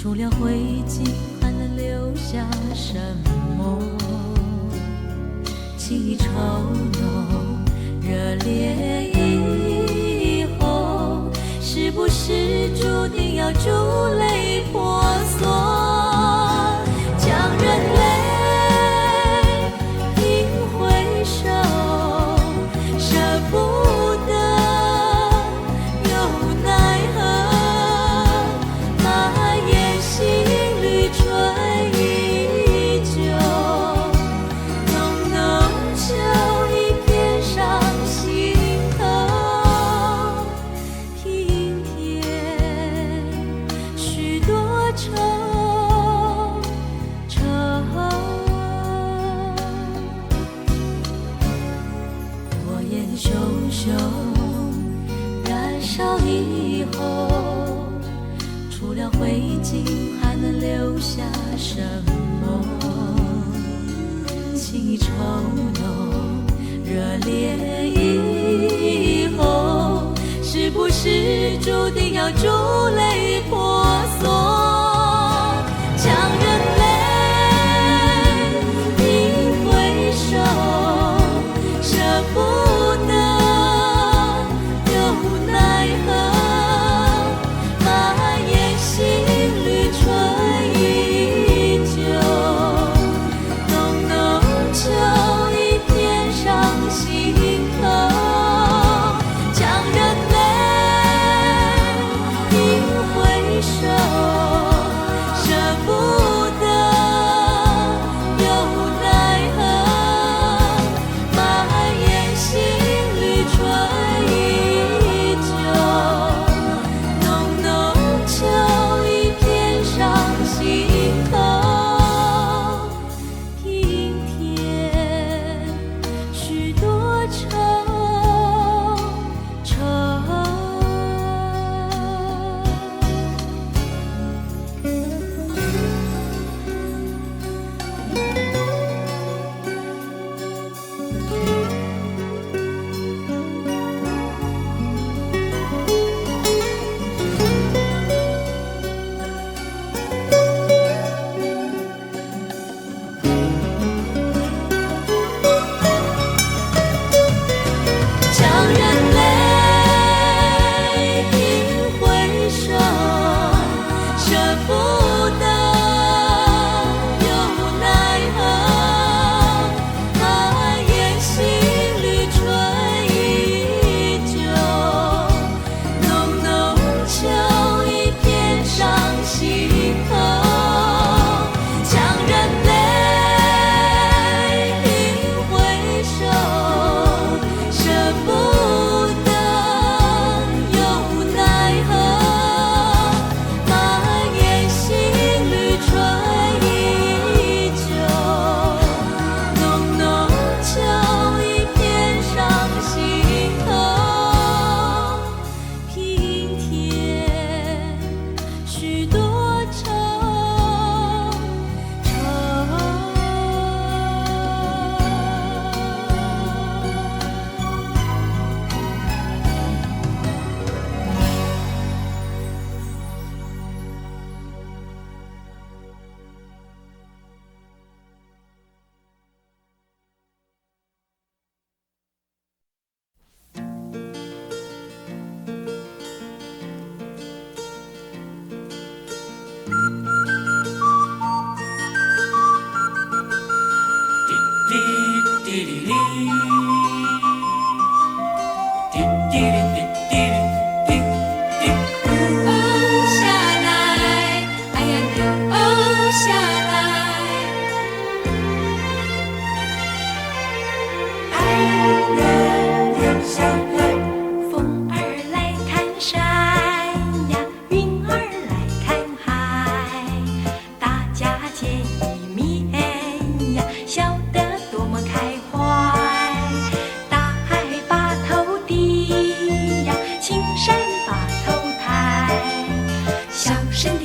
除了灰烬，还能留下什么？情意稠浓，热烈以后，是不是注定要珠泪婆娑？将人泪应回首，舍不得又奈何，马眼心里春依旧，浓浓秋意偏上心头，平添许多愁。火焰熊熊燃烧以后，除了灰烬，还能留下什么？情意稠浓，热烈以后，是不是注定要珠泪婆娑？将人泪应回首，舍不得又奈何，马眼心里春依旧，浓浓秋意偏上心头。将人泪应回首，舍不得又奈何，马眼心里春依旧，浓浓秋意偏上心头，平添许多愁。将人泪应回首，舍不得又奈何，马眼心里春依旧，浓浓秋意偏上心头。将人泪应回首，舍不得又奈何，马眼心里春依旧，浓浓秋意偏上心头，平添许多愁。哦下来，哎呀哟，哦下来，爱人留下来。风儿来看山呀，云儿来看海，大家见一面呀，笑得多么开怀。大海把头低呀，青山把头抬，小声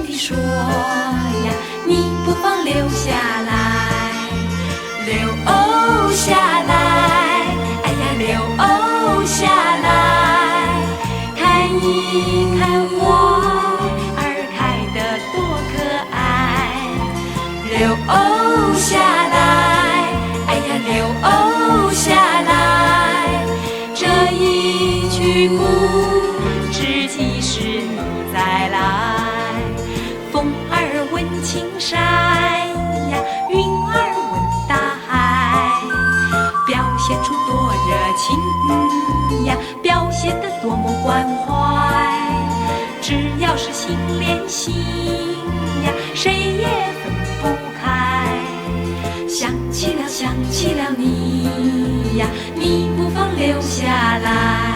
地说呀，你不妨留下来，留下来，哎呀留下来，看一看花儿开得去不知几时你再来。风儿问青山呀，云儿问大海，表现出多热情呀，表现得多么关怀。只要是心连心呀，谁也分不开。想起了你呀，你不妨留下来。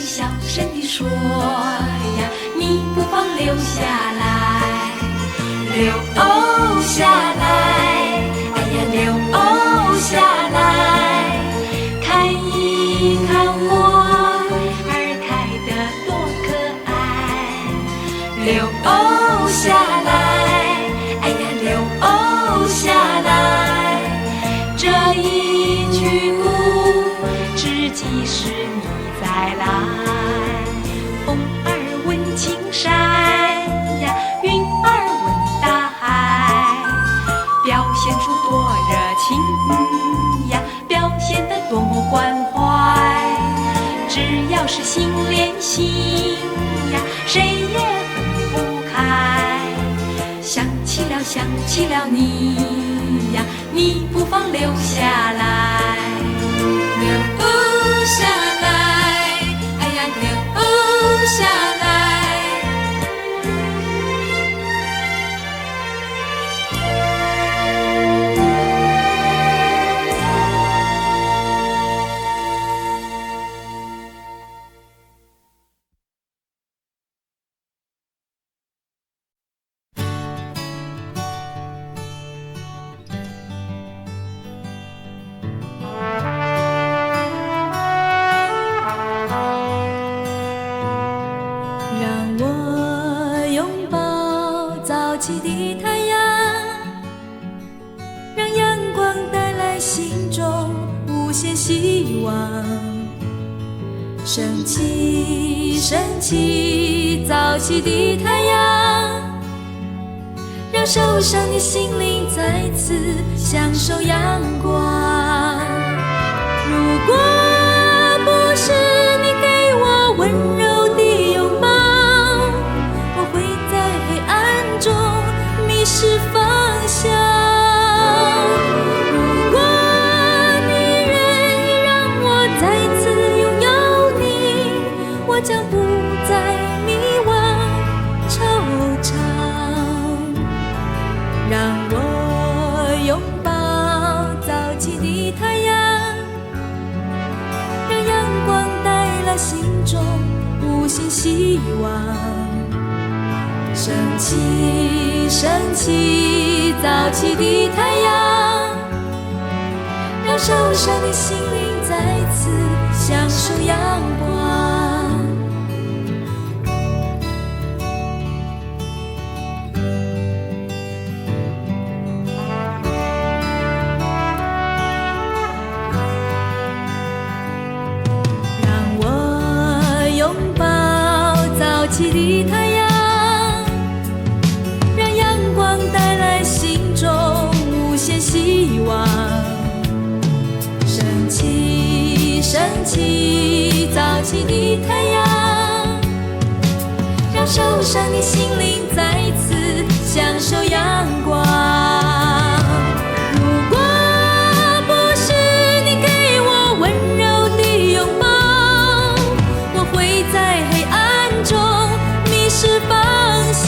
小声地说呀，你不妨留下来，留下来，哎呀，留下来，看一看花儿开得多可爱，留下来，哎呀，留下来，这一去不知几时你再来。风儿问青山呀，云儿问大海，表现出多热情呀，表现得多么关怀。只要是心连心呀，谁也分不开。想起了你呀，你不妨留下来，留下来，哎呀，留下来。起的太阳，让阳光带来心中无限希望。升起，升起，早起的太阳，让受伤的心灵再次享受阳光。如果不是你给我温柔的拥抱，我会在黑暗中迷失方向。如果你愿意让我再次拥有你，我将不再迷惘惆怅。让我拥抱早起的太阳，让阳光带来心中无限希望。升起，升起，早起的太阳，让受伤的心灵再次享受阳光。让我拥抱早起的太阳，希望。升起，升起，早起的太阳，让受伤的心灵再次享受阳光。如果不是你给我温柔的拥抱，我会在黑暗中迷失方向。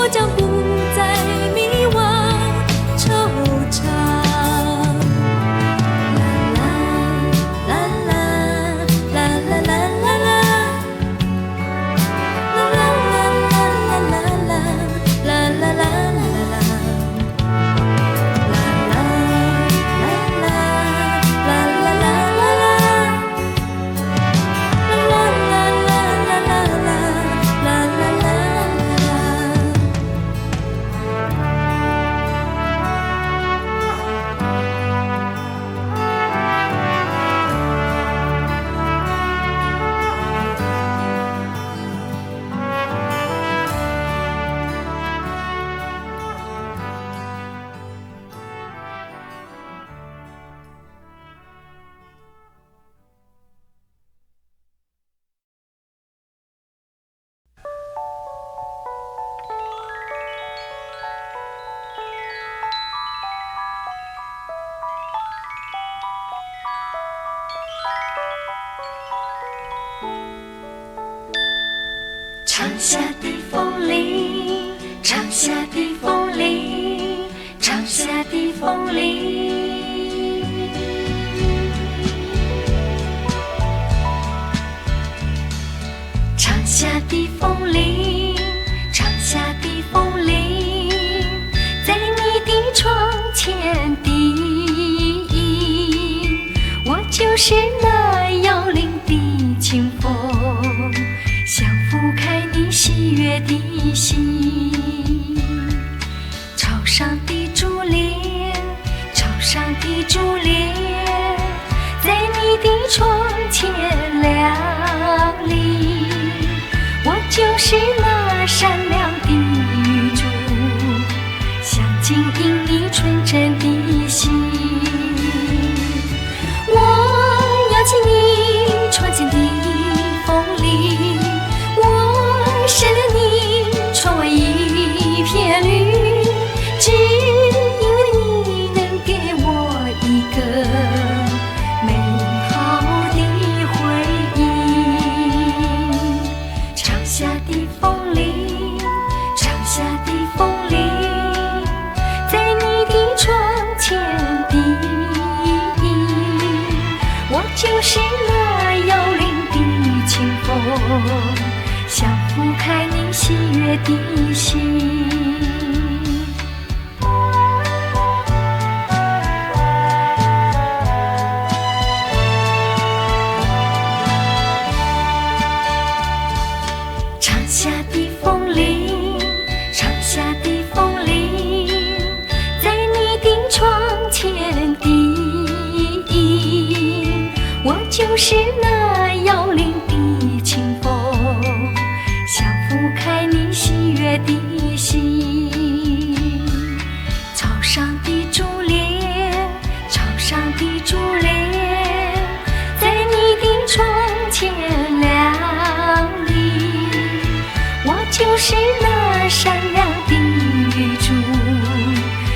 将不再迷惘长夏的风铃，长夏的风铃，长夏的风铃。长夏的风铃，长夏的风铃，在你的窗前低吟。我就是那摇铃的清风，想拂开你喜悦的心。朝上的珠帘，朝上的珠帘，在你的窗前亮丽。我就是那闪亮的玉珠，想经营你纯真的心。我邀请你窗前的风铃，我闪亮你窗外一片绿，只因为你能给我一个美好的回忆。长夏的风铃，长夏的风铃，在你的窗前低吟。我就是那摇铃的清风，想拂开你喜悦的心。长夏的风铃，长夏的风铃，在你的窗前低吟。我就是那摇铃的清风，想拂开你喜悦的心。朝上的珠帘，朝上的珠帘，在你的窗前亮丽。我就是那闪亮的玉珠，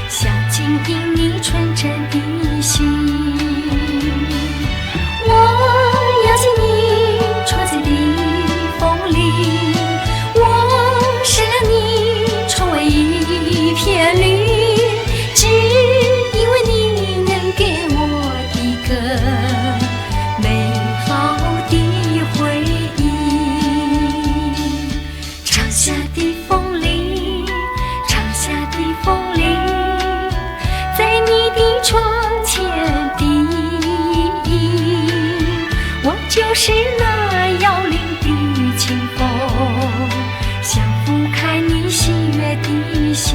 想经营你纯真的心。我邀请你窗前的风铃，我闪亮你窗外一片绿，只因为你能给我一个美好的回忆。长夏的风铃，长夏的风铃，在你的窗前低吟。我就是那摇铃的清风，想拂开你喜悦的心。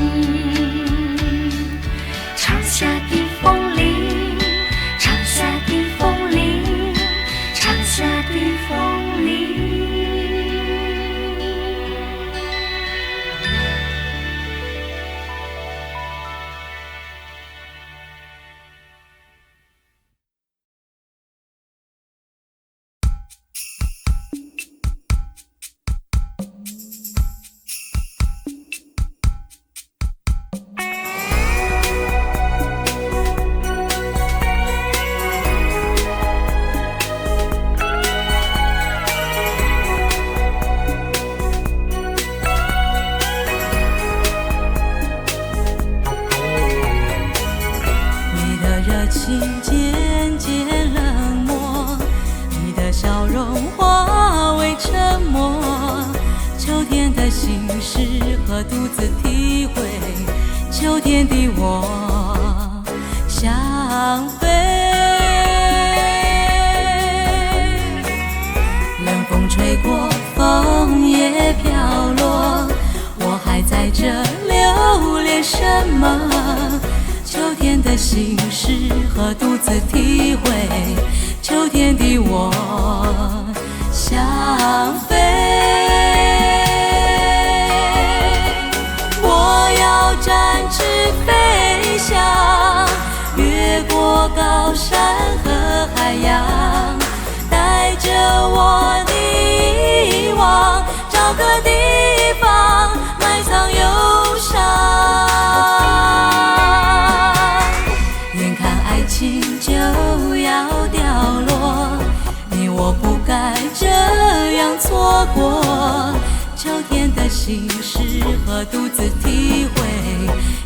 长夏的风铃，长夏的风铃，长夏的风铃。你的热情渐渐冷漠，你的笑容化为沉默。秋天的心事和独自体会，秋天的我想飞。冷风吹过，枫叶飘落，我还在这留恋什么？秋天的心事和独自体会，秋天的我想飞。我要展翅飞翔，越过高山和海洋，带着我的遗忘，找个地方埋藏忧伤。情就要掉落，你我不该这样错过。秋天的心事和独自体会，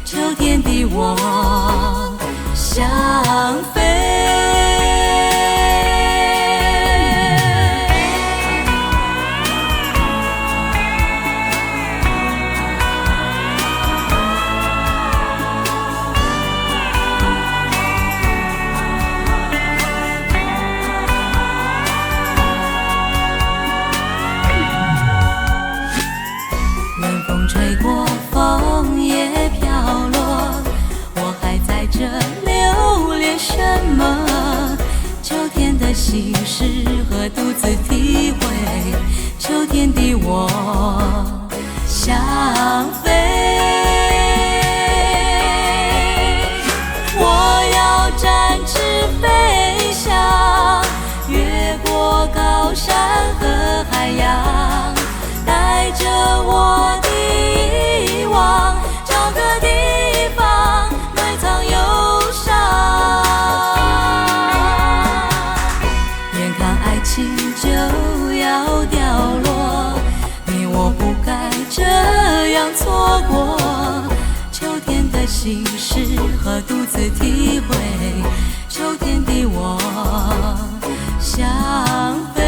秋天的我想飞。吹过，风也飘落，我还在这留恋什么？秋天的心事和独自体会，秋天的我想飞。我要展翅飞翔，越过高山和海洋，带着我的遗忘，找个地方埋藏忧伤。眼看爱情就要掉落，你我不该这样错过。秋天的心事和独自体会，秋天的我想飞。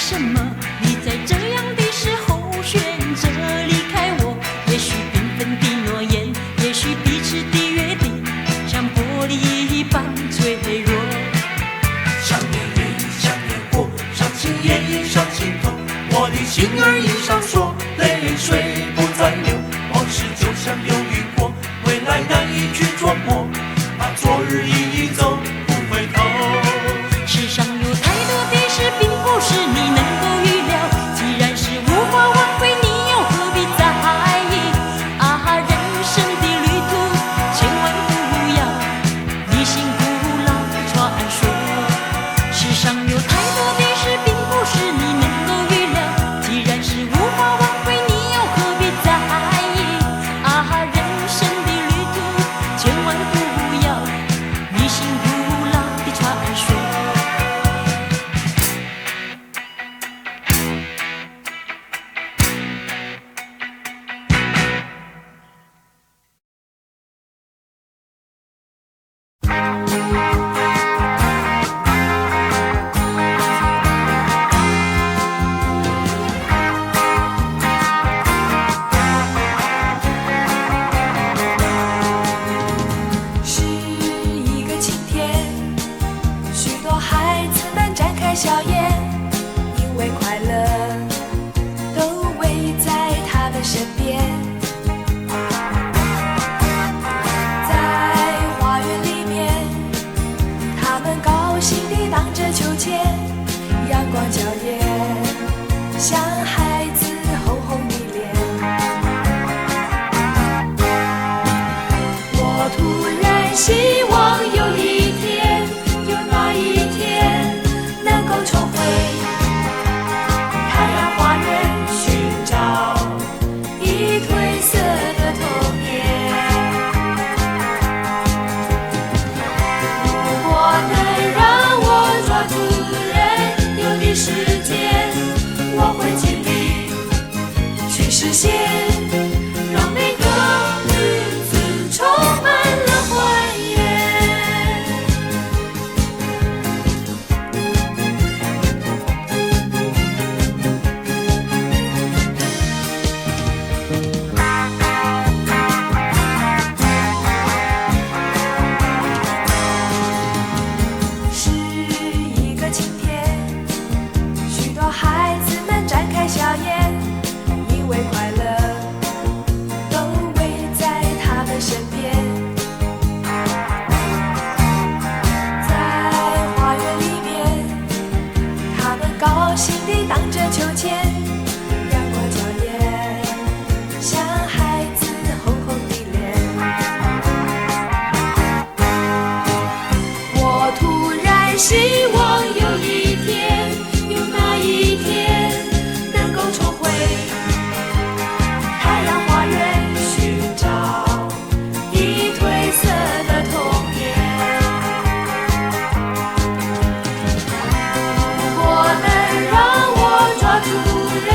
什么你在这样的时候选择离开我？也许缤纷的诺言，也许彼此的约定，像玻璃一般脆弱。想念也已想念过，伤心也已伤心透，我的心儿已上锁，泪水不再流，往事就像流云过，未来难以去琢磨，把昨日已走，不回头。世上有太多的事，并不是你能够预料。既然是无法挽回，你又何必在意？啊，人生的旅途千万不要你心不老传说。世上有太多的事，并不是你能够预料。既然是无法挽回，你又何必在意？啊，人生的旅途千万不要你心不老的传说。是一个晴天，许多孩子们展开笑颜，因为快乐都围在他们身边。在花园里面，他们高兴地荡着秋千，阳光娇艳，像孩子红红的脸。我突然希望有一天，有那一天能够重回太阳花园，寻找已褪色的童年。如果能让我抓住人有的时间，我会尽力去实现，让每个日子充满了欢颜。是一个晴天，许多孩子们展开笑颜，因为快乐都围在他们身边。在花园里面，他们高兴地荡着秋千，阳光娇艳，像孩子红红的脸。我突然希望有一天，有那一天能够重回太阳花园，寻找已褪色的童年。如果能让我抓住人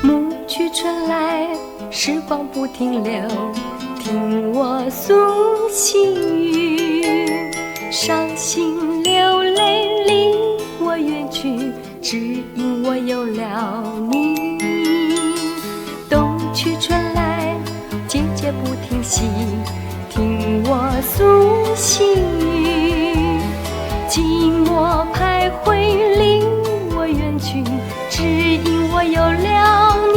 暮去春来，时光不停留，听我诉细语。伤心流泪离我远去，只因我有了你。冬去春来，季节不停息，听我诉细语。寂寞徘徊离我远去，只因我有了你。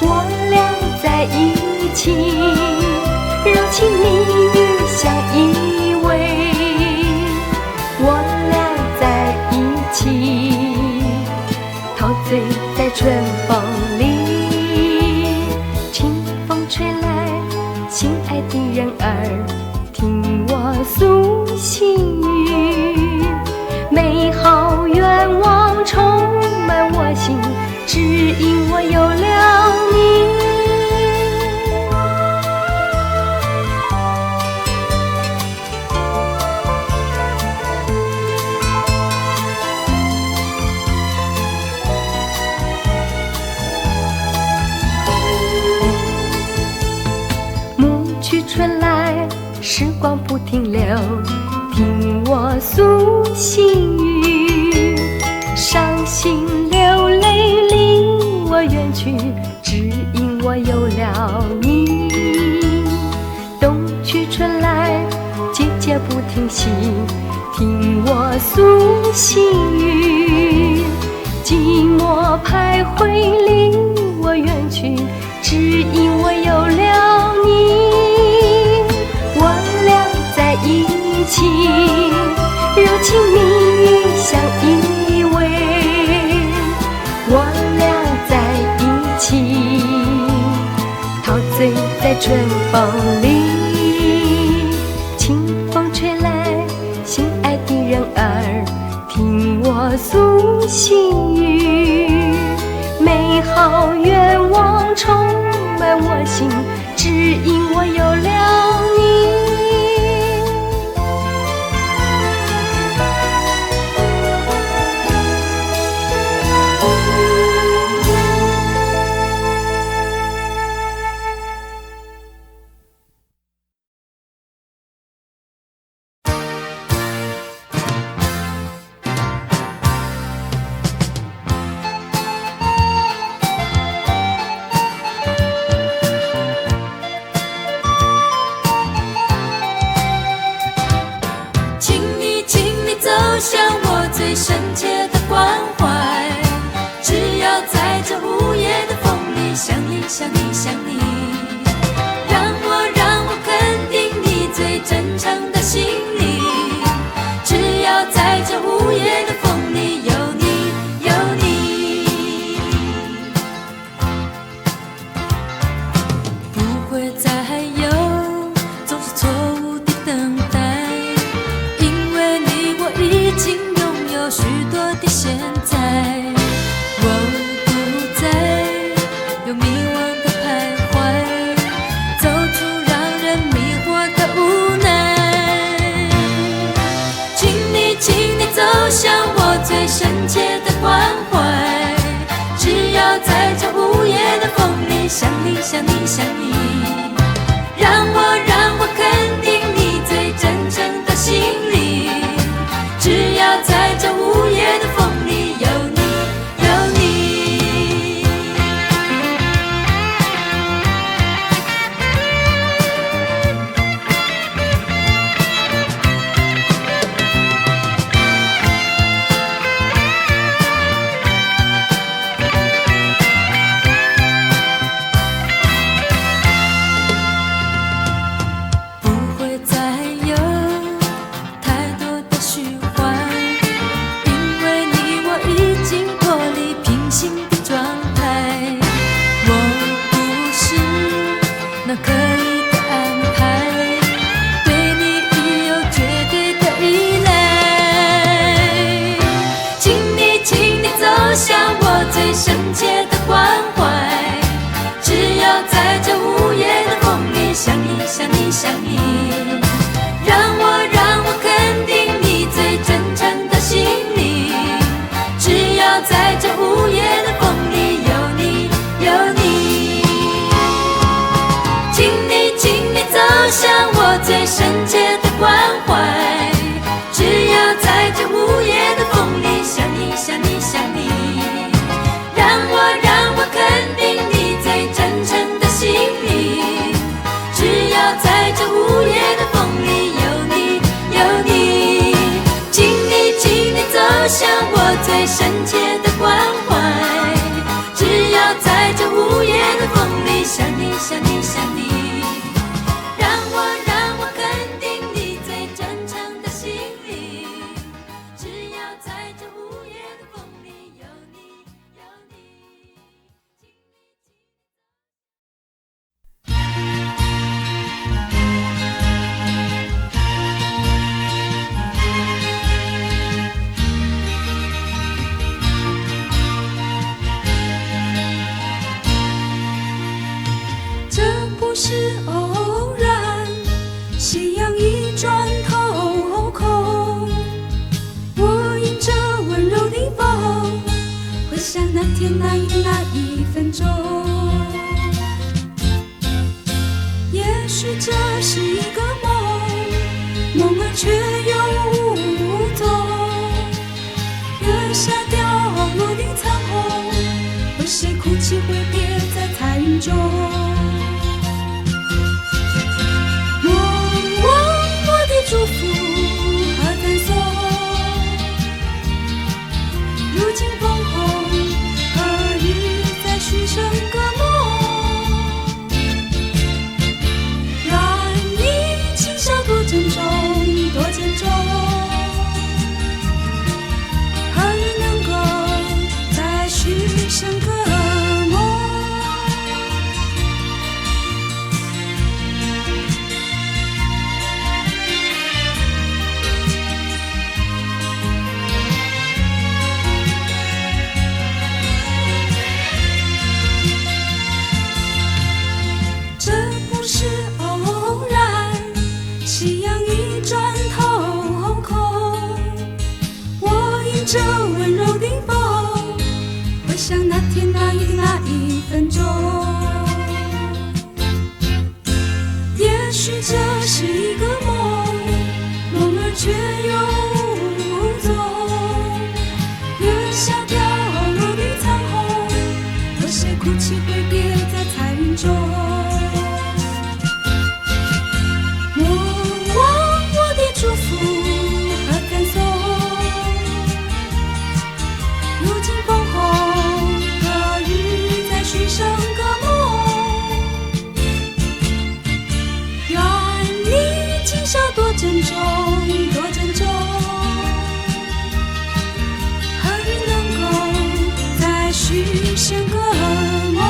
我俩在一起，柔情蜜语相依偎。我俩在一起，陶醉在春风里。清风吹来，心爱的人儿，听我诉细语。美好愿望充满我心，只因我有了你。暮去春来，时光不停留，听我诉细语。伤心流泪离我远去，只因我有了你。冬去春来，季节不停息，听我诉细语。寂寞徘徊离我远去，只因我有了你。我俩在一起，柔情蜜语相依偎。我俩在一起，陶醉在春风里。清风吹来，心爱的人儿，听我诉细语。美好愿望充满我心，只因我有了你。向我最深切的关怀，只要在这午夜的风里想你想你想你，让我肯定你最真诚的心里，只要在这午夜的风里有你有你，不会再有总是错误的等待，因为你我已经拥有许多的现在，我不再有迷惘的徘徊，走出让人迷惑的无奈。请你走向我最深切的关怀，只要在这午夜的风里想你想你想你，让我肯定你最真诚的心里，只要在这午夜的风里有你最深切的关怀。只要在这午夜的风里想你想你想你，让我肯定你最真诚的心里。只要在这午夜的风里有你有你，请你走向我最深切的关怀。只要在这午夜的风里想你想你想你，让我肯定你最真诚的心里。只要在这午夜的风里有你有你，请你走向我最深切的关怀。只要在这午夜的风里想你想你想你，让我肯定你最真诚的心里。只要在这午夜的风里有你有你。这不是偶然，夕阳一转头空，我迎着温柔的风，回想那天那夜那一分钟。也许这是一个梦，梦儿却又无踪。月下掉落的彩虹，为谁哭泣挥别在彩云中。祝福和赞颂，如今枫红，何日再续成个梦？愿你轻笑多珍重，多珍重，何日能够再续成个梦？这温柔的风，回想那天那夜那一分钟。也许这是一个梦，梦儿却又无踪。月下掉落的彩虹，和谁哭泣挥别在彩云中。莫忘我的祝福和赞颂，如今枫红，何日再续成个梦？愿你轻笑多珍重，多珍重，何日能够再续成个梦？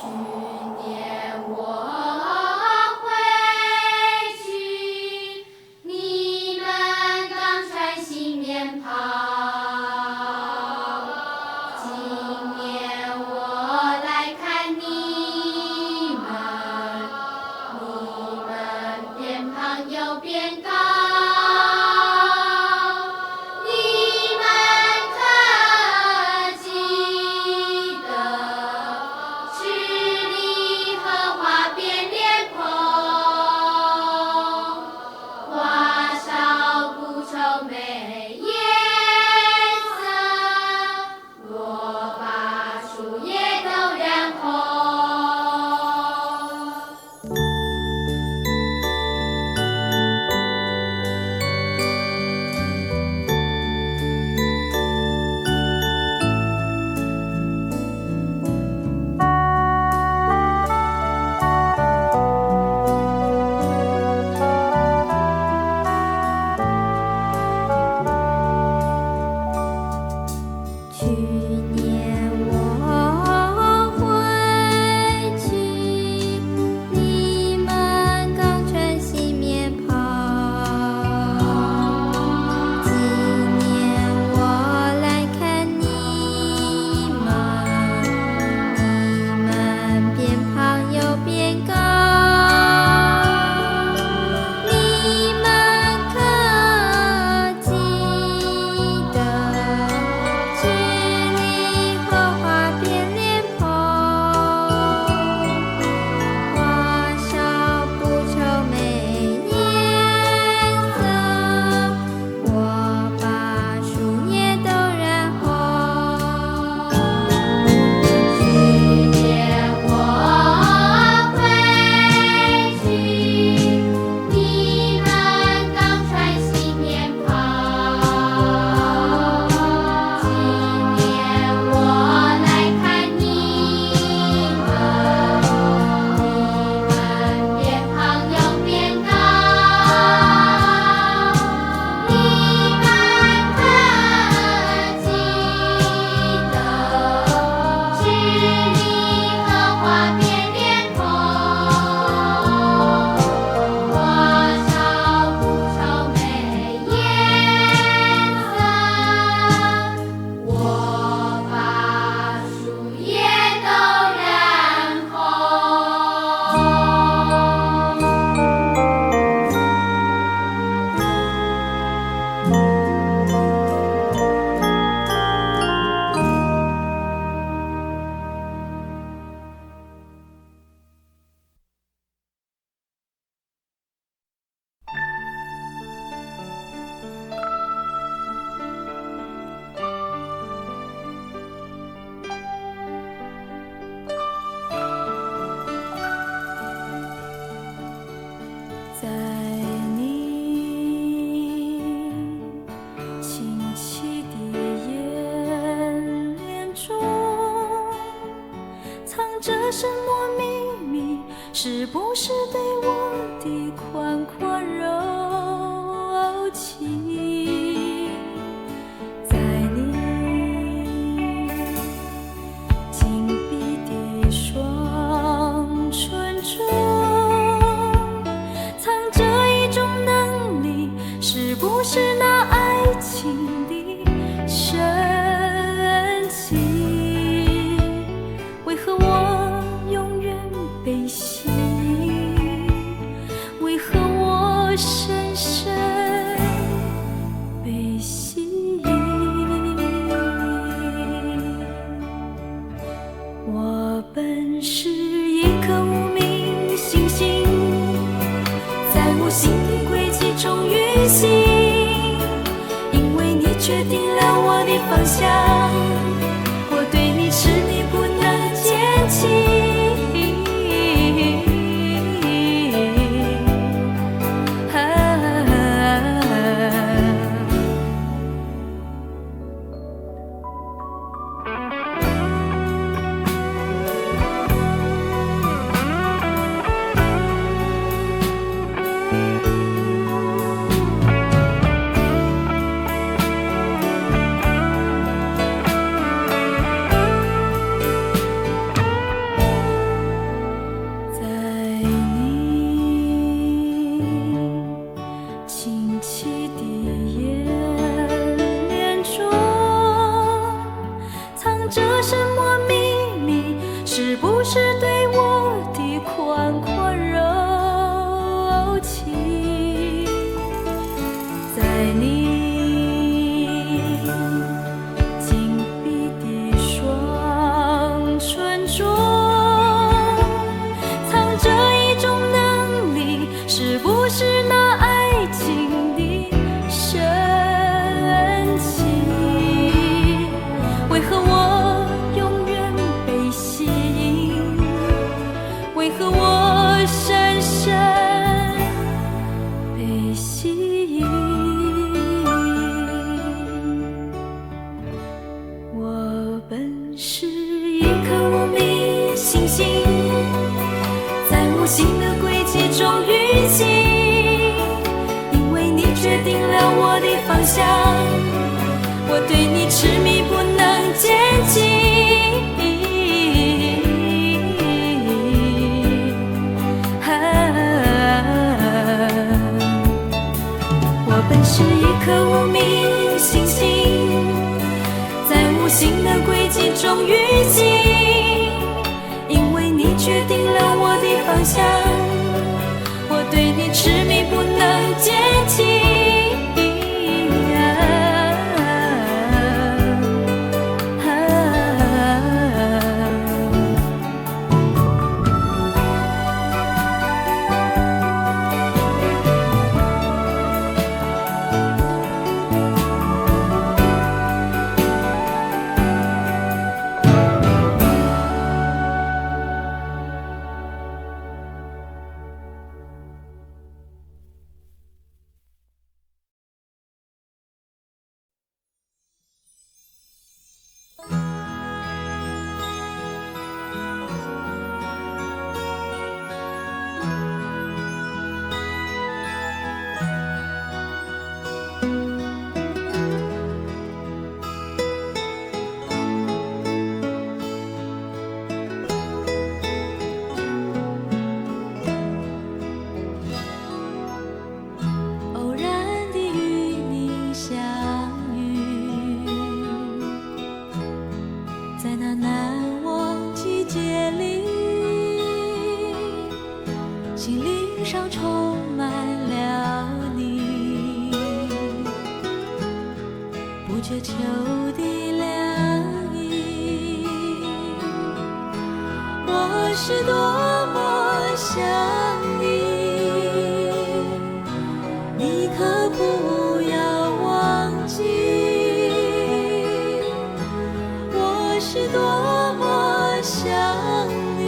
年我回去，你们刚穿新棉袍。今年我来看你们，变胖又变高。你们可记得吃梨和花变脸孔，花少不愁没颜色，我把树叶都染红。去年我回去，你们刚穿新棉袍。今年我来看你们变胖又变高。你们可记得吃梨和花变脸孔，花少不愁没颜色，我把树叶都染红。去年我回去，你们刚穿新棉袍。今年我来看你们变胖又变高。你们可记得吃梨和花变脸孔，花少不愁没颜色，我把树叶都染红。在你清晰的眼帘中，藏着什么秘密？是不是对我的宽阔柔情？在你紧闭的双唇中，藏着一种能力，是不是那爱情的神奇？为何我永远被吸引？为何我深深被吸引？我本是一颗无名星星，在无形的轨迹中运行，因为你决定了我的方向，我对你痴迷不能坚弃。着什么秘密？是不是对我的宽宽柔情？在你紧闭的双唇中，藏着一种能力，是不是那爱情的神奇？为何我永远被吸引？为何我深深被吸引？我本是一颗无名星星，在无形的轨迹中运行，因为你决定了我的方向，我对你痴迷不能减轻。我本是一颗无名星星，在无形的轨迹中运行，因为你决定了我的方向，我对你痴迷不能减轻。偶然地与你相遇，在那难忘季节里，心灵上充满了你，不觉秋的凉意。我是多么想你，你可不要忘记，我是多么想你，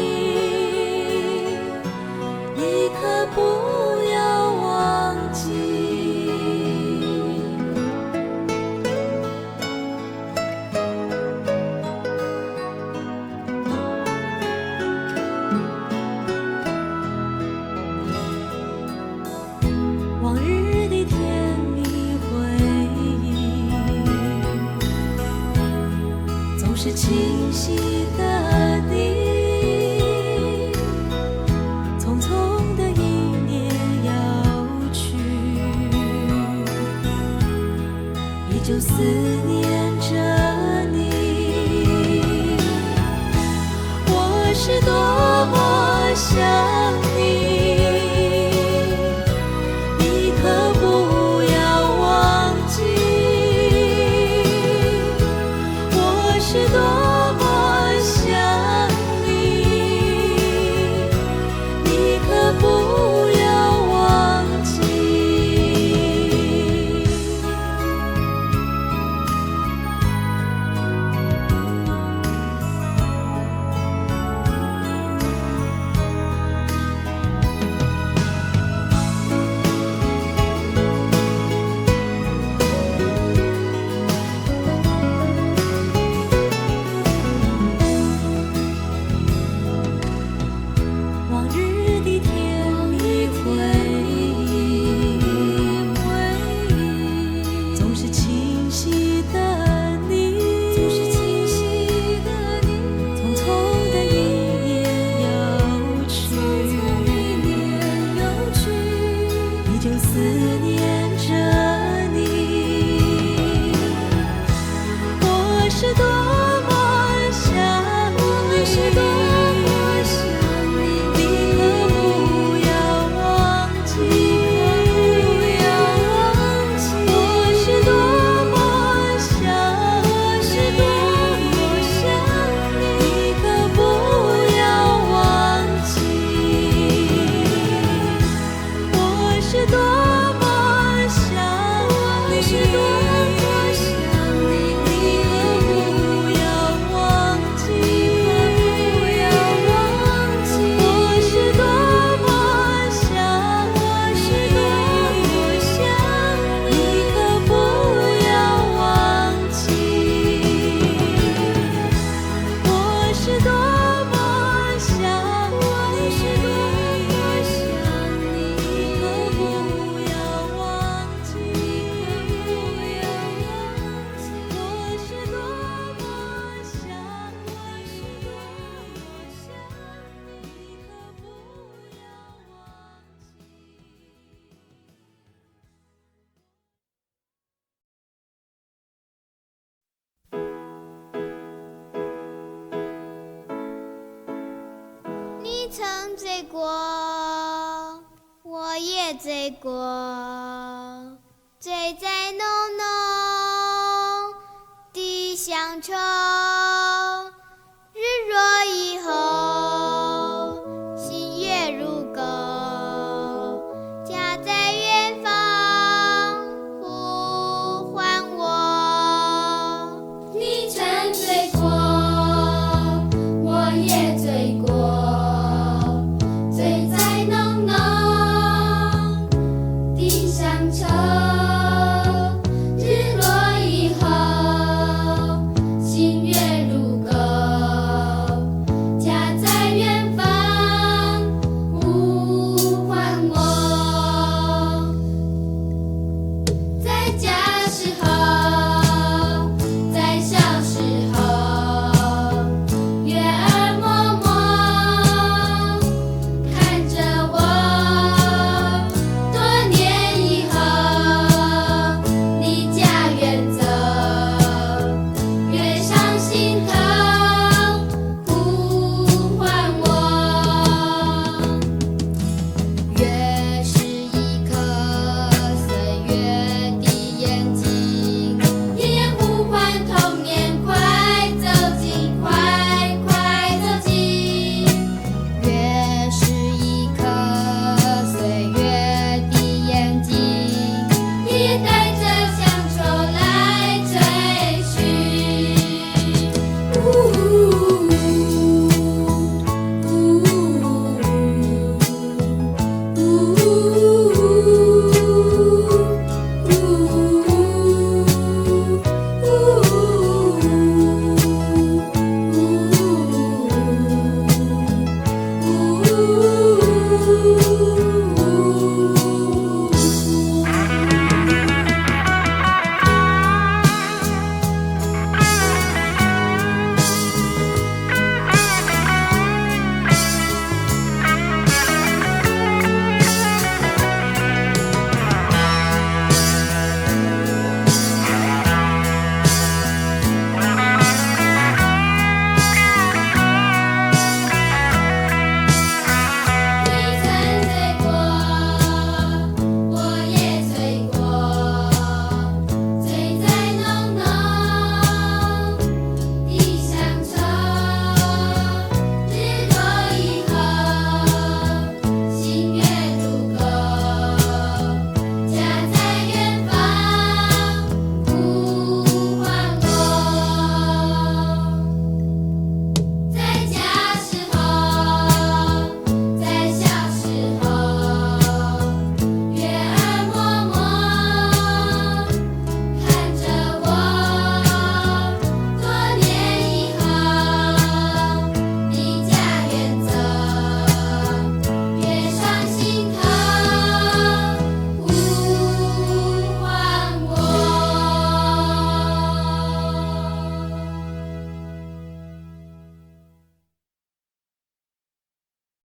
你可不要忘记。往日的甜蜜回忆，总是清晰的你，匆匆的一年又去，依旧思念着你。我是多么想你，你可不要忘记，我是多么想你，你可不要忘记。曾醉过，我也醉过，醉在浓浓的乡愁。